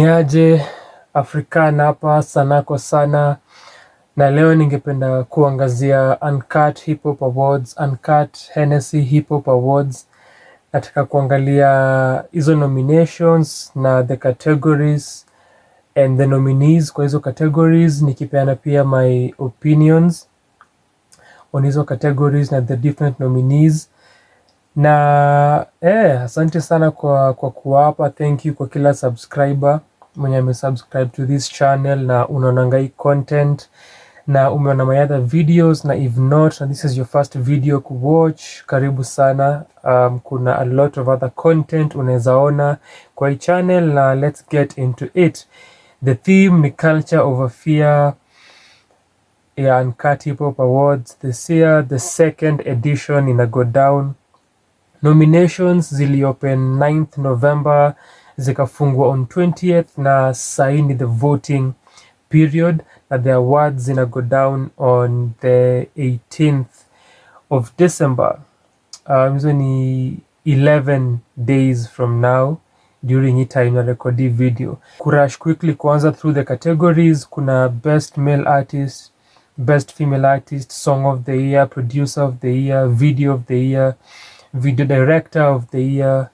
Niaje Afrikana hapa sana kwa sana, na leo ningependa kuangazia UnKut Hip Hop Awards, UnKut Hennessy Hip Hop Awards. Nataka kuangalia hizo nominations na the categories and the nominees kwa hizo categories, nikipeana pia my opinions on hizo categories na the different nominees. Na asante sana kwa kuwa hapa. Thank you kwa kila subscriber mwenye amesubscribe to this channel na unaonanga hii content na umeona my other videos, na if not and this is your first video kuwatch, karibu sana. Kuna a lot of other content unaweza ona kwa hii channel, na let's get into it. The theme ni culture over fear ya UnKut Hip Hop Awards this year, the second edition ina go down. Nominations ziliopen 9th November, zikafungwa on 20th, na saini the voting period, na the awards zina go down on the 18th of December. Hizo ni 11 days from now during hii time na record video. Kurush quickly kuanza through the categories. Kuna best male artist, best female artist, song of the year, producer of the year, video of the year, video director of the year,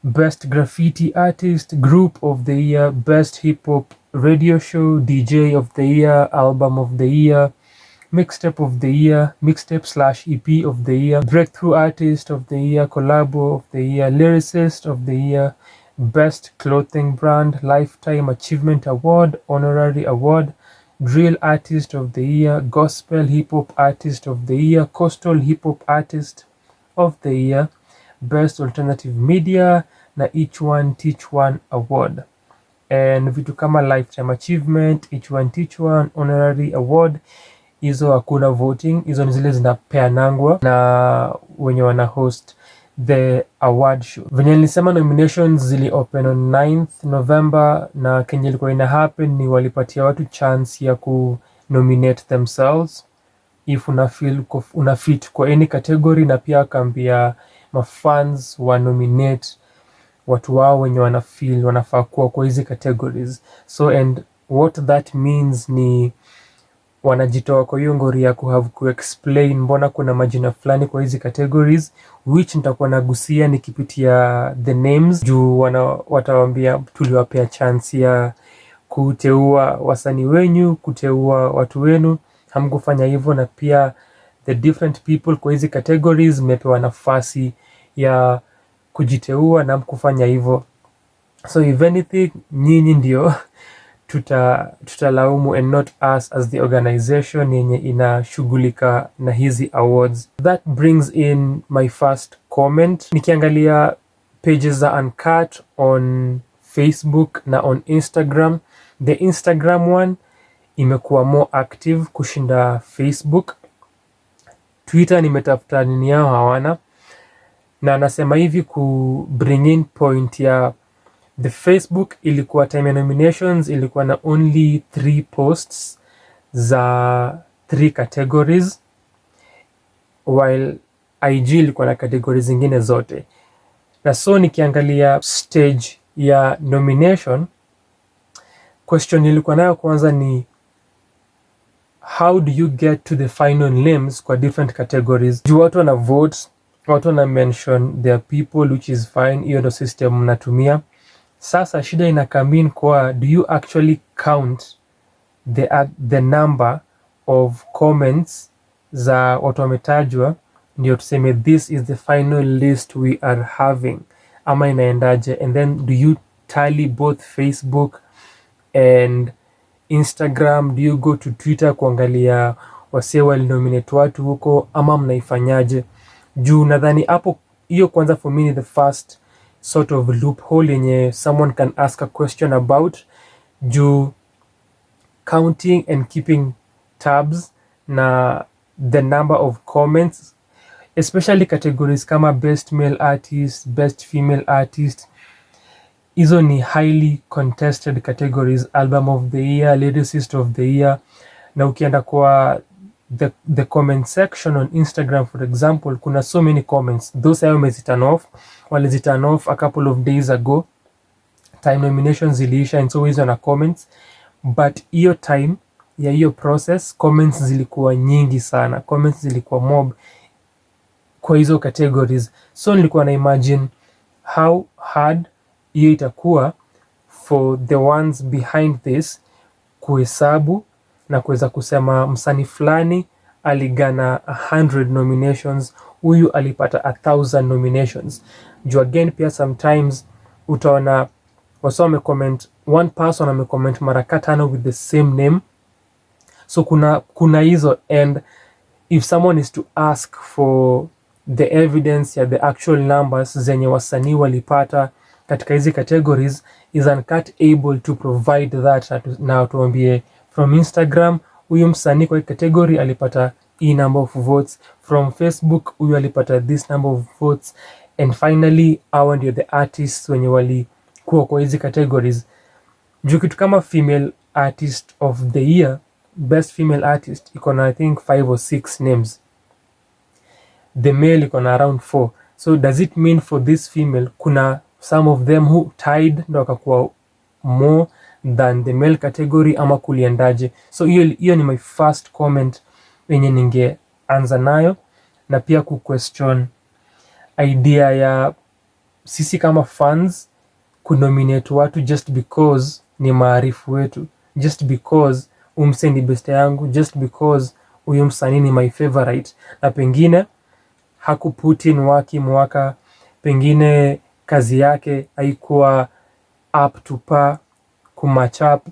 best graffiti artist, group of the year, best hip hop radio show, DJ of the year, album of the year, mixtape of the year, mixtape/EP of the year, breakthrough artist of the year, collabo of the year, lyricist of the year, best clothing brand, lifetime achievement award, honorary award, drill artist of the year, gospel hip hop artist of the year, coastal hip hop artist of the year, best alternative media na each one teach one award. And vitu kama lifetime achievement, each one teach one, honorary award, hizo hakuna voting, hizo ni zile zinapeanangwa na wenye wana host the award show. Venye nilisema nominations zili open on 9th November, na kenye ilikuwa ina happen ni walipatia watu chance ya ku nominate themselves if una fit kwa any category, na pia akaambia mafans wa nominate watu wao wenye wanafaa kuwa kwa hizi categories. So and what that means ni wanajitoa kwa hiyo ngori ya ku explain mbona kuna majina fulani kwa hizi categories, which nitakuwa nagusia nikipitia the names, juu watawaambia tuliwapea chance ya kuteua wasanii wenyu, kuteua watu wenu, hamkufanya hivyo, na pia the different people kwa hizi categories mmepewa nafasi ya kujiteua na hamkufanya hivyo. So if anything, nyinyi ndio tutalaumu and not us as the organization yenye inashughulika na hizi awards. That brings in my first comment. Nikiangalia pages za UnKut on Facebook na on Instagram, the Instagram one imekuwa more active kushinda Facebook. Twitter nimetafuta nini yao hawana, na nasema hivi ku bring in point ya the Facebook ilikuwa time ya nominations ilikuwa na only 3 posts za 3 categories, while IG ilikuwa na categories zingine zote. Na so nikiangalia stage ya nomination, question ilikuwa nayo kwanza ni how do you get to the final names kwa different categories. Juu watu wana vote, watu wana mention their people, which is fine, hiyo ndo system mnatumia. Sasa shida inakamini kwa do you actually count the number of comments za watu wametajwa ndio tuseme this is the final list we are having, ama inaendaje? And then do you tally both Facebook and Instagram? Do you go to Twitter kuangalia wase walinominate watu huko, ama mnaifanyaje? Juu nadhani hapo hiyo kwanza for me the first sort of loophole yenye someone can ask a question about, juu counting and keeping tabs na the number of comments, especially categories kama best male artist, best female artist, hizo ni highly contested categories, album of the year, lyricist of the year. Na ukienda kwa the comment section on Instagram for example, kuna so many comments, those are waliziturn off a couple of days ago time nominations ziliisha and so hizo na comments, but hiyo time ya hiyo process comments zilikuwa nyingi sana, comments zilikuwa mob kwa hizo categories. So nilikuwa na imagine how hard hiyo itakuwa for the ones behind this kuhesabu na kuweza kusema msanii fulani aligana 100 nominations, huyu alipata 1000 nominations. Juu again pia sometimes utaona wasa wamecomment, one person amecomment mara 5 with the same name, so kuna hizo, and if someone is to ask for the evidence ya the actual numbers zenye wasanii walipata katika hizi categories, is UnKut able to provide that na tuambie from Instagram huyu msanii kwa category alipata hii number of votes, from Facebook huyu alipata this number of votes, and finally hawa ndio the artists wenye walikuwa kwa hizi categories. Juu kitu kama female artist of the year, best female artist iko na I think 5 or 6 names, the male iko na around 4. So does it mean for this female kuna some of them who tied ndo wakakuwa more than the male category, ama kuliendaje? So hiyo ni my first comment wenye ningeanza nayo, na pia question idea ya sisi kama fans kunominate watu just because ni maarifu wetu, just because umse ni best yangu, just because huyu msanii ni my favorite, na pengine hakuputin mwaka, pengine kazi yake haikuwa up to par kumatch up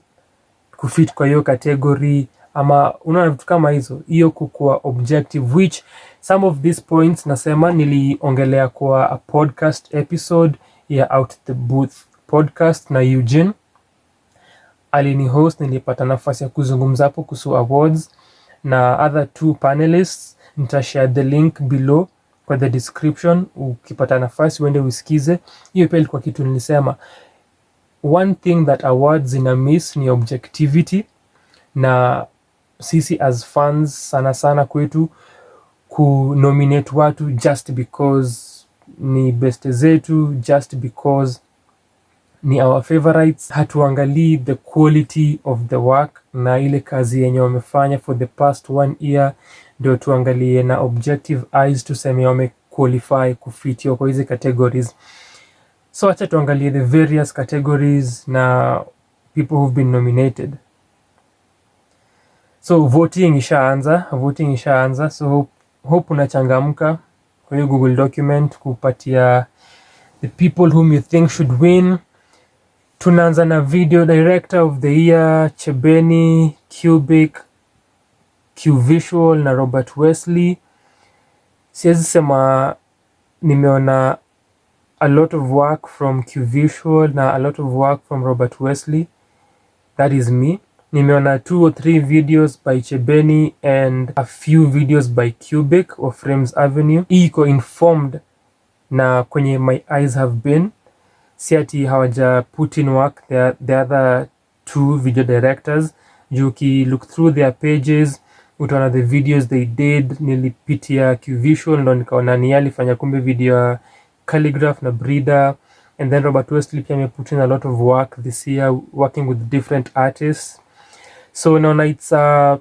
kufit kwa hiyo category, ama unaona vitu kama hizo. Hiyo kukua objective, which some of these points nasema niliongelea kwa a podcast episode ya Out the Booth podcast na Eugene alini host. Nilipata nafasi ya kuzungumza hapo kuhusu awards na other 2 panelists. Nitashare the link below kwa the description, ukipata nafasi uende usikize. Hiyo pia ilikuwa kitu nilisema, one thing that awards ina miss ni objectivity, na sisi as fans sana sana kwetu kunominate watu just because ni best zetu, just because ni our favorites. Hatuangalii the quality of the work na ile kazi yenye wamefanya for the past 1 year, ndio tuangalie na objective eyes tuseme wame qualify kufitio kwa hizi categories. So acha tuangalie the various categories na people who've been nominated. So voting ishaanza, so hope unachangamka kwa hiyo Google document kupatia the people whom you think should win. Tunaanza na video director of the year, Chebeni, Cubic, Qvisual na Robert Wesley. Siwezi sema nimeona a lot of work from Qvisual na a lot of work from Robert Wesley. That is me. Nimeona 2 or 3 videos by Chebeni and a few videos by Cubic of Frames Avenue. Iko informed na kwenye my eyes have been. Si ati hawaja put in work the other 2 video directors. You ki look through their pages, utaona the videos they did. Nilipitia Qvisual ndo nikaona ni alifanya kumbe video Calligraph na Breeder, and then Robert Wesley pia put in a lot of work this year working with different artists. So naona it's a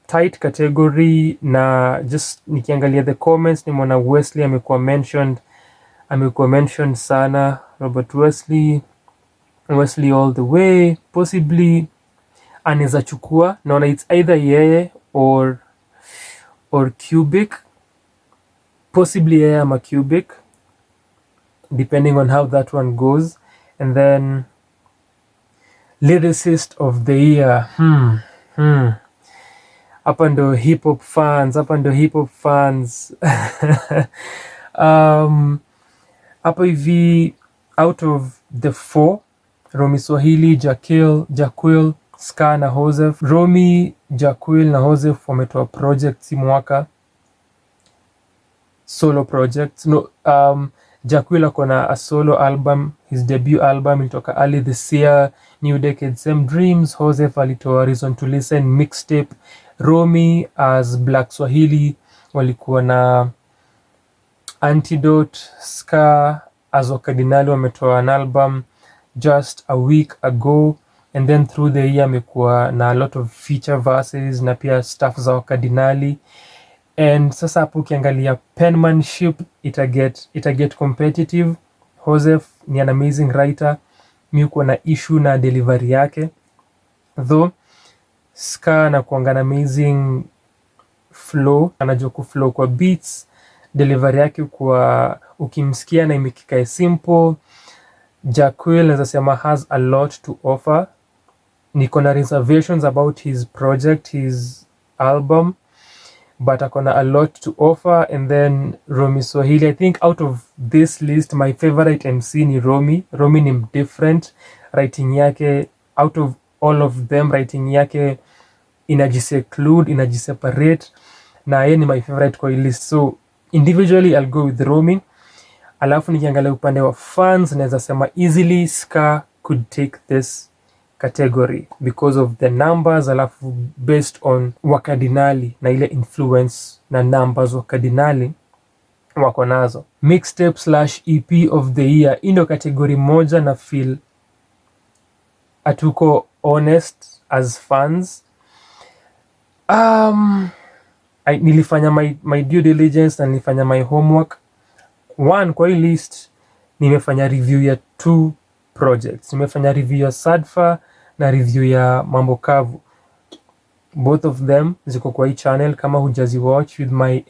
tight category, na just nikiangalia the comments nimeona Wesley amekuwa mentioned sana. Robert Wesley all the way, possibly anaweza chukua. Naona it's either yeye or Cubic, possibly yeye ama Cubic depending on how that one goes. And then lyricist of the year, hapa ndo hip hop fans hapa hivi, out of the 4, Romy Swahili, Jaquil, Ska na Joseph. Romy, Jaquil na Joseph wametoa projects mwaka, solo projects. No, Jaquil akona a solo album, his debut album ilitoka early this year, New Decade Same Dreams. Joseph alitoa Reason to Listen mixtape. Romy as Black Swahili walikuwa na Antidote. Ska as Wakadinali wametoa an album. just a week ago, and then through the year amekuwa na a lot of feature verses na pia stuff za wakardinali. And sasa hapo ukiangalia penmanship ita get competitive. Joseph ni an amazing writer, mi uko na issue na delivery yake, though Ska na kuanga na amazing flow, anajua kuflow kwa beats, delivery yake kwa ukimsikia na imekikae simple. Jacquel naweza sema has a lot to offer. Niko na reservations about his project, his album, but akona a lot to offer. And then Romy Swahili, I think out of this list my favorite MC ni Romy. Romy ni different, writing yake out of all of them, writing yake inajiseclude, inajiseparate, na yeye ni my favorite kwa hii list. So individually I'll go with Romy. Alafu nikiangalia upande wa fans naweza sema easily Ska could take this category because of the numbers, alafu based on wakardinali na ile influence na numbers wakardinali wako nazo. Mixtape/EP of the year, ino category moja na feel atuko honest as fans. Nilifanya my due diligence na nilifanya my homework. One, kwa hii list nimefanya review ya 2 projects. Nimefanya review ya Sadfa na review ya Mambo Kavu. Both of them ziko kwa hii channel, kama hujazi watch, with my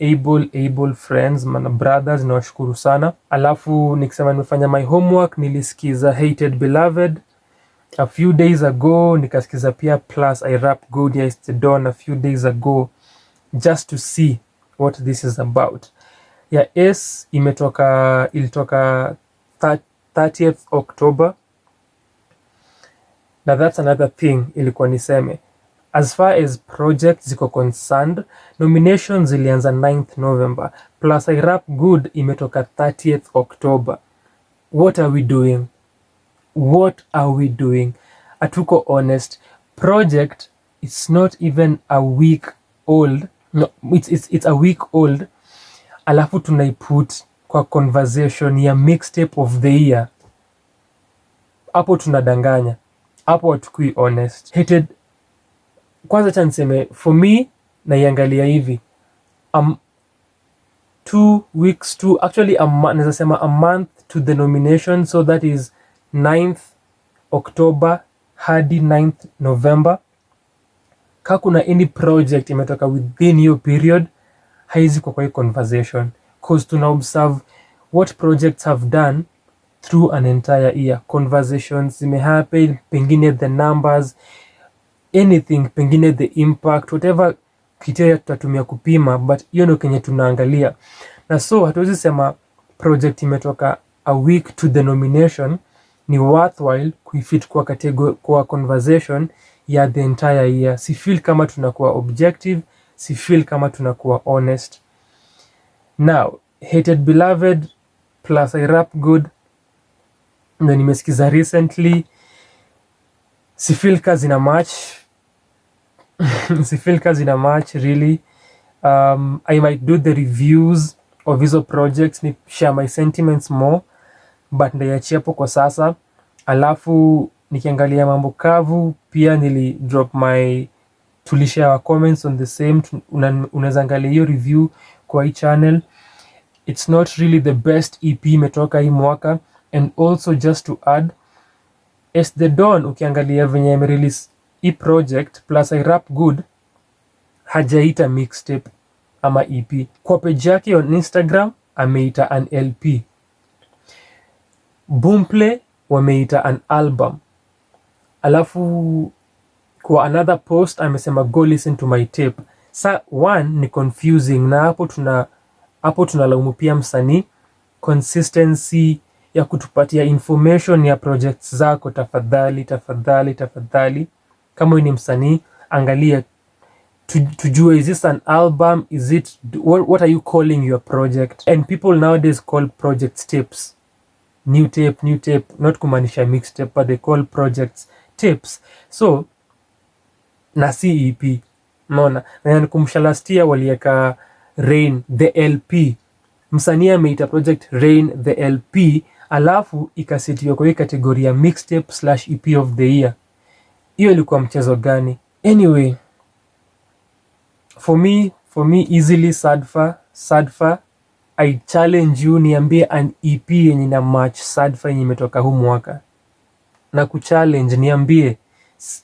able friends, my brothers, na washukuru sana. Alafu nikisema nimefanya my homework, nilisikiza Hated Beloved a few days ago, nikasikiza pia Plus I Rap Good Yes The Dawn a few days ago, just to see what this is about. Ya S ilitoka 30th October. Now that's another thing ilikuwa niseme. As far as projects ziko concerned, nominations zilianza 9th November. Plus I Rap Good imetoka 30th October. What are we doing? What are we doing? Atuko honest. Project, it's not even a week old. No, it's a week old. Alafu tunaiput kwa conversation ya mixtape of the year. Hapo tunadanganya. Hapo hatukui honest. Hated, kwanza cha niseme, for me naiangalia hivi, 2 weeks to actually naweza sema a month to the nomination, so that is 9th October hadi 9th November. Ka kuna any project imetoka within your period, haizi kwa hii conversation, cause tuna observe what projects have done through an entire year. Conversations zimehappen, pengine the numbers, anything, pengine the impact, whatever criteria tutatumia kupima, but hiyo ndio kenye tunaangalia. Na so hatuwezi sema project imetoka a week to the nomination ni worthwhile kuifit kwa category, kwa conversation ya the entire year. Si feel kama tunakuwa objective, si feel kama tunakuwa honest. Now, Hated Beloved plus I Rap Good ndio nimesikiza recently, si feel kazi na match. Si feel kazi na match really. I might do the reviews of hizo projects, ni share my sentiments more, but ndaiachia hapo kwa sasa. Alafu nikiangalia Mambo Kavu pia nili drop my, tulishare our comments on the same. Unaweza angalia hiyo review kwa hii channel. It's not really the best EP imetoka hii mwaka. And also just to add, As The Dawn ukiangalia venye release hii project plus I Rap Good, hajaita mixtape ama EP. Kwa page yake on Instagram ameita an LP. Boomplay wameita an album. Alafu kwa another post amesema go listen to my tape. Sa one ni confusing, na hapo tunalaumu pia msanii. Consistency ya kutupatia information ya projects zako, tafadhali. Kama wewe ni msanii, angalia tujue, is this an album, is it, what are you calling your project? And people nowadays call projects tapes. New tape, not kumaanisha mixtape, but they call projects tapes. So na si EP, unaona. Na nikumsha last year walieka Rain the LP. Msanii ameita project Rain the LP, alafu ikasetiwa kwa hii kategoria mixtape/EP of the year. Hiyo ilikuwa mchezo gani? Anyway, for me easily Sadfa. I challenge you, niambie an EP yenye na match Sadfa yenye imetoka huu mwaka. Na kuchallenge niambie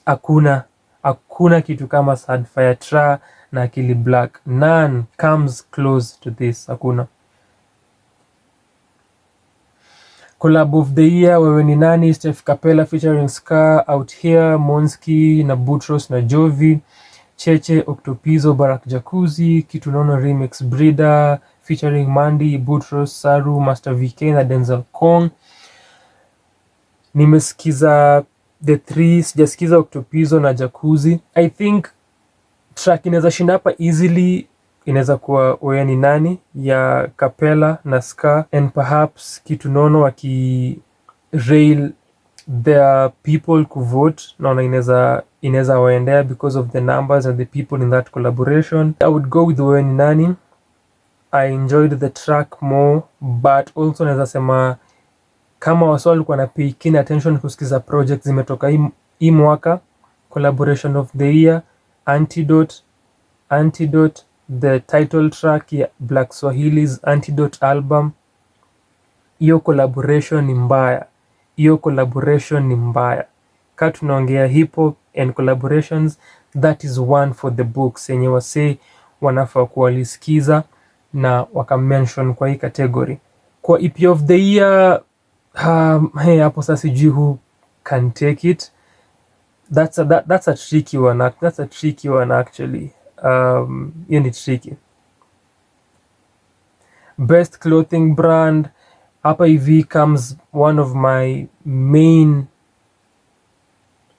hakuna kitu kama Sadfa ya Tra na Akili Black. None comes close to this. Hakuna. Collab of the year, wewe ni nani? Steph Capella featuring Scar, Out Here, Monski na Butros na Jovi, Cheche, Octopizo, Barak Jacuzzi, Kitu Nono Remix, Brida featuring Mandy, Butros, Saru, Master VK na Denzel Kong. Nimesikiza the three, sijasikiza Octopizo na Jacuzzi. I think track inaweza shinda hapa easily inaweza kuwa wewe ni nani ya Capella na Scar, and perhaps Kitu Nono waki rail their people kuvote. Naona inaweza waendea because of the numbers and the people in that collaboration. I would go with wewe ni nani. I enjoyed the track more, but also naweza sema kama waswali walikuwa na pay keen attention kusikiza project zimetoka hii mwaka, collaboration of the year, Antidote, the title track ya Black Swahili's Antidote album. Hiyo collaboration ni mbaya. Ka tunaongea hip hop and collaborations, that is one for the books yenye wase wanafaa kuwalisikiza na wakamention kwa hii category. Kwa EP of the year, hapo sasa sijui who can take it. That's a tricky one actually. Hiyo ni tricky. Best clothing brand, hapa hivi comes one of my main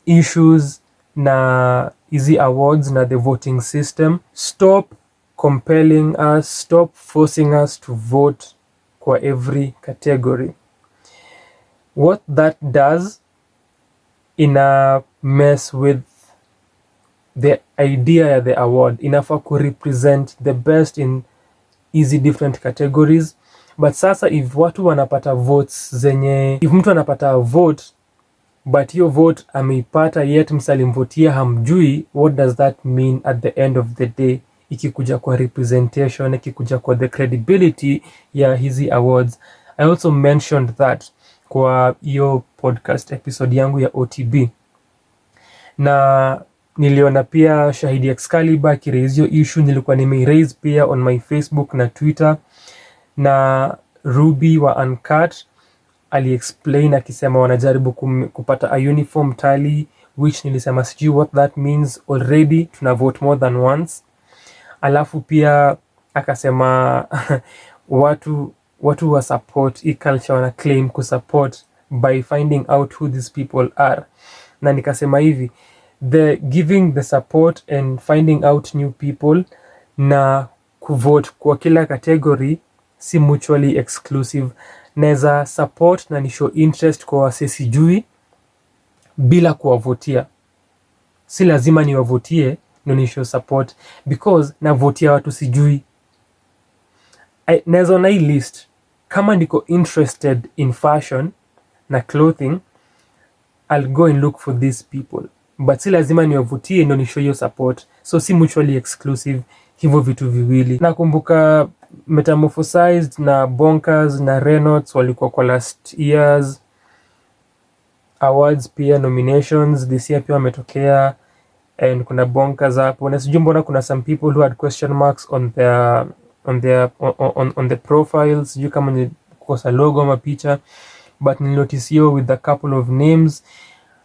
issues na hizi awards na the voting system. Stop compelling us, stop forcing us to vote kwa every category. What that does, ina mess with the idea ya the award. Inafaa ku represent the best in easy different categories. But sasa if watu wanapata votes zenye, if mtu anapata vote but hiyo vote ameipata yet msalimvotia hamjui, what does that mean at the end of the day? Ikikuja kwa representation, ikikuja kwa the credibility ya hizi awards. I also mentioned that kwa hiyo podcast episode yangu ya OTB, na niliona pia Shahidi Excalibur kiraise hiyo issue. Nilikuwa nimeraise pia on my Facebook na Twitter, na Ruby wa UnKut aliexplain akisema wanajaribu kupata a uniform tally, which nilisema sijui what that means. Already tuna vote more than once. Alafu pia akasema watu wa support hii culture wana claim kusupport by finding out who these people are. Na nikasema hivi, the giving the support and finding out new people na kuvote kwa kila category si mutually exclusive. Neza support na nishow interest kwa wase sijui bila kuwavotia. Si lazima niwavotie ndio nishow support, because navotia watu sijui. Neza na hii list, kama niko interested in fashion na clothing, I'll go and look for these people. But si lazima niwavutie ndio nishow your support. So si mutually exclusive hivyo vitu viwili. Nakumbuka Metamorphosized na Bonkers na Reynolds walikuwa kwa last year's awards pia nominations. This year pia wametokea, and kuna Bonkers hapo. Na sijui mbona kuna some people who had question marks on the profiles. Sijui kama ni kukosa logo ama picha, but nilinotice hiyo with a couple of names.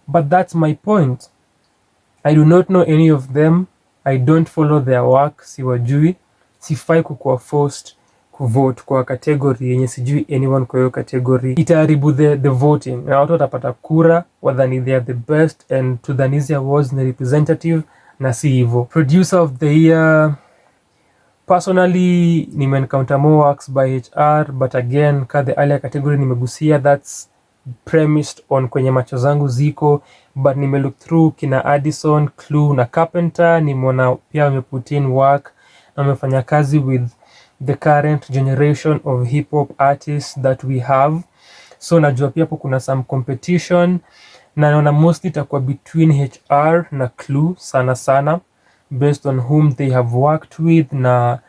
But that's my point. I do not know any of them. I don't follow their work. Siwajui. Sifai kukuwa forced kuvote kwa category yenye sijui anyone kwa hiyo category. Itaharibu the voting. Na watu watapata kura wadhani they are the best, and to Dhanisi Awards ni representative na si hivyo. Producer of the year, personally nime-encounter more works by HR, but again ka the earlier category nimegusia, that's premised on kwenye macho zangu ziko. But nime-look through kina Addison, Clue na Carpenter, nimeona pia wameput in work na wamefanya kazi with the current generation of hip hop artists that we have. So najua pia hapo kuna some competition, na naona mostly itakuwa between HR na Clue sana sana, based on whom they have worked with na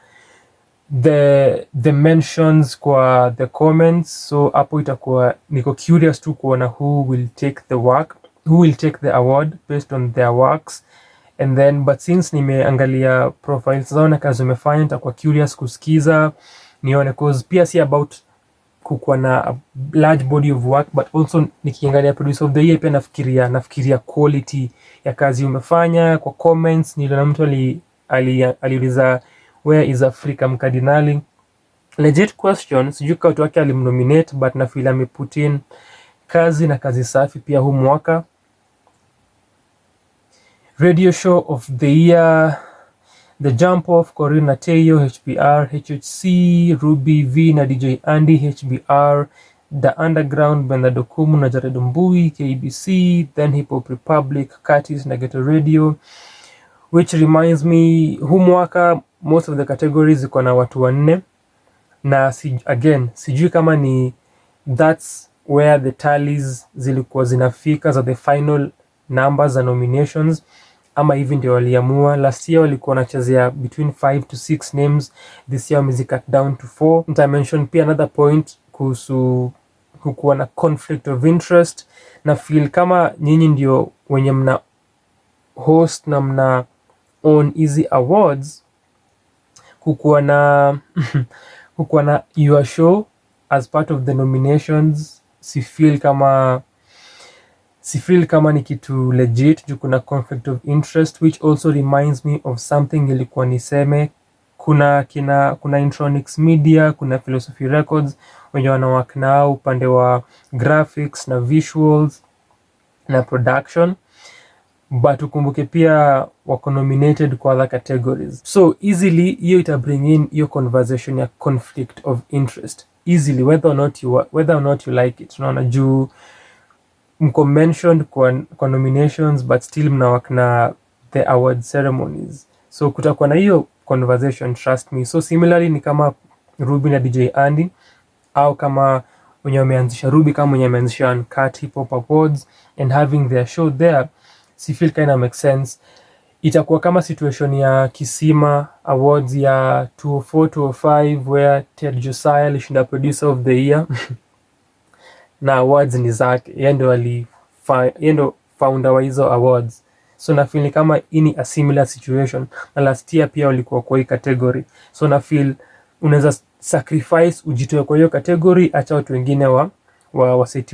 the mentions kwa the comments. So hapo itakuwa niko curious tu kuona who will take the award based on their works. And then but since nimeangalia profiles zao na kazi umefanya, nitakuwa curious kusikiza nione, cause pia si about kukuwa na a large body of work, but also nikiangalia producer of the year pia nafikiria quality ya kazi umefanya. Kwa comments niliona mtu aliuliza where is Africa Mkardinali, legit question. Sijui kwa watu wake alimnominate, but na feel ameput in kazi na kazi safi pia huu mwaka. Radio show of the year, The Jump Off, Corina Teyo, HBR, HHC, Ruby V na DJ Andy, HBR, The Underground, Bernardo Kumu na Jared Mbui, KBC, then Hip Hop Republic, Curtis na Ghetto Radio. Which reminds me, huu mwaka most of the categories ziko na watu wanne, na sijui kama ni that's where the tallies zilikuwa zinafika za the final numbers and nominations, ama hivi ndio waliamua. Last year walikuwa wanachezea between 5 to 6 names, this year wamezi cut down to 4. Nita mention pia another point kuhusu kukuwa na conflict of interest, na feel kama nyinyi ndio wenye mna host na mna on hizi awards, kukuwa na your show as part of the nominations, si feel kama ni kitu legit juu kuna conflict of interest, which also reminds me of something ilikuwa niseme. Kuna Intronics Media, kuna Philosophy Records wenye wanawak nao upande wa graphics na visuals na production, but ukumbuke pia wako nominated kwa other categories. So easily hiyo ita bring in hiyo conversation ya conflict of interest easily, whether or not you like it. Unaona, juu mko mentioned kwa nominations but still mnawak na the award ceremonies, so kutakuwa na hiyo conversation, trust me. So similarly ni kama Ruby na DJ Andy, au kama wenye wameanzisha Ruby, kama wenye wameanzisha UnKut Hip Hop Awards and having their show there, si feel kind of make sense. Itakuwa kama situation ya Kisima Awards ya 2004-2005 where Ted Josiah alishinda producer of the year na awards ni zake, yeye ndo founder wa hizo awards. So na feel kama ini a similar situation, na last year pia walikuwa kwa hii category. So na feel unaweza sacrifice ujitoe kwa hiyo category, acha watu wengine wa